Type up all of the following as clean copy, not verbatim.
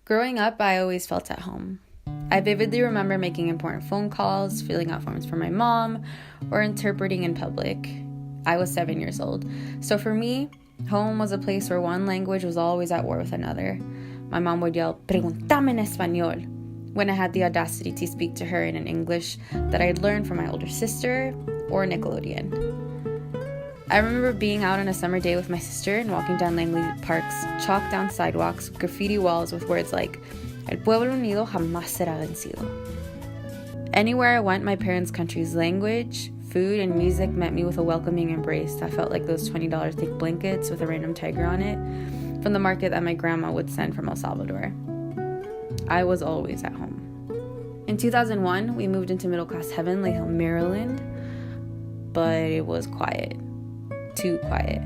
Growing up, I always felt at home. I vividly remember making important phone calls, filling out forms for my mom, or interpreting in public. I was 7 years old. So for me, home was a place where one language was always at war with another. My mom would yell, "Preguntame en español," when I had the audacity to speak to her in an English that I had learned from my older sister or Nickelodeon. I remember being out on a summer day with my sister and walking down Langley Park's chalk down sidewalks, graffiti walls with words like, "El pueblo unido jamás será vencido." Anywhere I went, my parents' country's language, food, and music met me with a welcoming embrace that felt like those $20 thick blankets with a random tiger on it from the market that my grandma would send from El Salvador. I was always at home. In 2001, we moved into middle-class heaven, Lake Hill, Maryland, but it was quiet. Too quiet.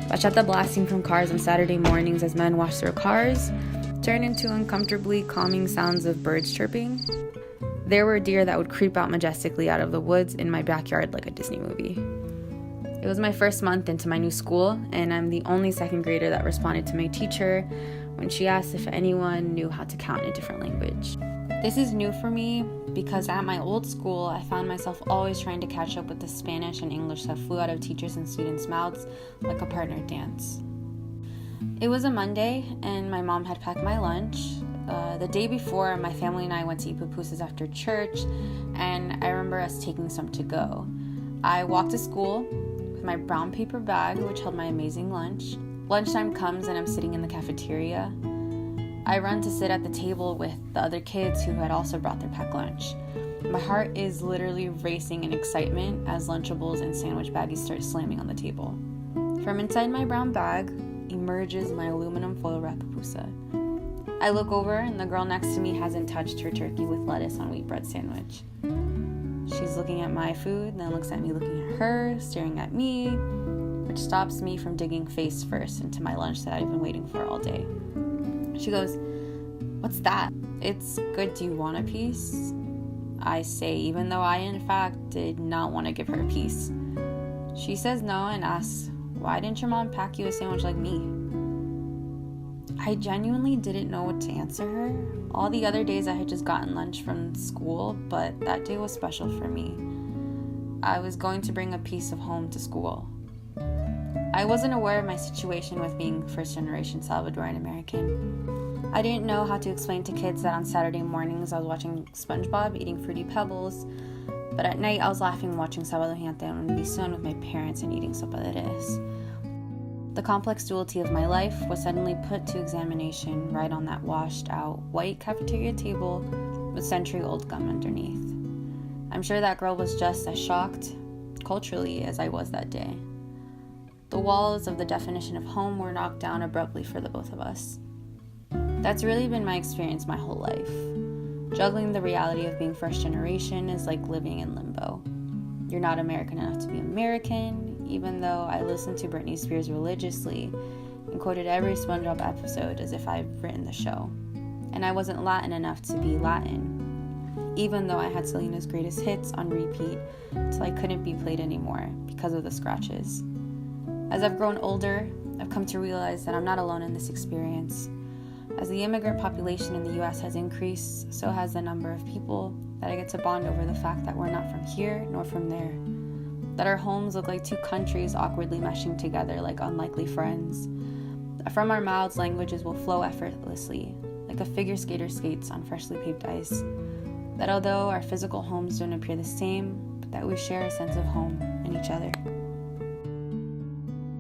Bachata blasting from cars on Saturday mornings as men washed their cars turned into uncomfortably calming sounds of birds chirping. There were deer that would creep out majestically out of the woods in my backyard like a Disney movie. It was my first month into my new school, and I'm the only second grader that responded to my teacher when she asked if anyone knew how to count in a different language. This is new for me because at my old school, I found myself always trying to catch up with the Spanish and English that flew out of teachers and students' mouths like a partner dance. It was a Monday, and my mom had packed my lunch. The day before, my family and I went to eat pupusas after church, and I remember us taking some to go. I walked to school with my brown paper bag, which held my amazing lunch. Lunchtime comes, and I'm sitting in the cafeteria. I run to sit at the table with the other kids who had also brought their packed lunch. My heart is literally racing in excitement as Lunchables and sandwich baggies start slamming on the table. From inside my brown bag emerges my aluminum foil wrap pupusa. I look over and the girl next to me hasn't touched her turkey with lettuce on wheat bread sandwich. She's looking at my food, then looks at me looking at her, staring at me, which stops me from digging face first into my lunch that I've been waiting for all day. She goes, "What's that?" "It's good. Do you want a piece?" I say, even though I in fact did not want to give her a piece. She says no and asks, "Why didn't your mom pack you a sandwich like me?" I genuinely didn't know what to answer her. All the other days I had just gotten lunch from school, but that day was special for me. I was going to bring a piece of home to school. I wasn't aware of my situation with being first-generation Salvadoran American. I didn't know how to explain to kids that on Saturday mornings I was watching SpongeBob eating Fruity Pebbles, but at night I was laughing watching Sábado Gigante on Univision with my parents and eating sopa de res. The complex duality of my life was suddenly put to examination right on that washed-out white cafeteria table with century-old gum underneath. I'm sure that girl was just as shocked, culturally, as I was that day. The walls of the definition of home were knocked down abruptly for the both of us. That's really been my experience my whole life. Juggling the reality of being first generation is like living in limbo. You're not American enough to be American, even though I listened to Britney Spears religiously and quoted every SpongeBob episode as if I'd written the show. And I wasn't Latin enough to be Latin, even though I had Selena's greatest hits on repeat till I couldn't be played anymore because of the scratches. As I've grown older, I've come to realize that I'm not alone in this experience. As the immigrant population in the U.S. has increased, so has the number of people that I get to bond over the fact that we're not from here nor from there. That our homes look like two countries awkwardly meshing together like unlikely friends. That from our mouths, languages will flow effortlessly, like a figure skater skates on freshly paved ice. That although our physical homes don't appear the same, but that we share a sense of home in each other.